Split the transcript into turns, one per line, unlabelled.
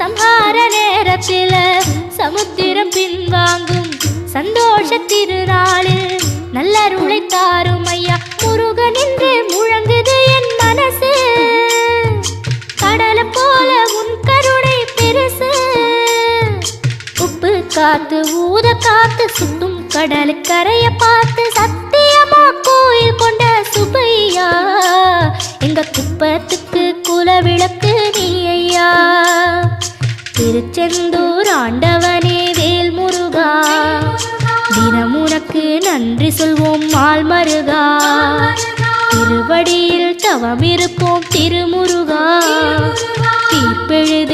சம்ஹார நேரத்தில சமுத்திரம் பின்வாங்கும் சந்தோஷ திருநாளில் நல்லருளை தாரும் ஐயா முருகன் என்று முழங்குது என் மனசு. கடலை போல உன் கருணை பெருசு. உப்பு காத்து ஊத காத்து சுட்டும் கடலு கரைய பார்த்து சத்தியமா கோயில் கொண்ட சுப்பையா எங்க குப்பத்துக்கு குலவிளக்கு நீ ஐயா. திருச்செந்தூர் ஆண்டவனே வேல் முருகா தினம் உனக்கு நன்றி சொல்வோம் மால் மருகா. திருவடியில் தவம் இருப்போம் திருமுருகா. தீர்ப்பெழுதி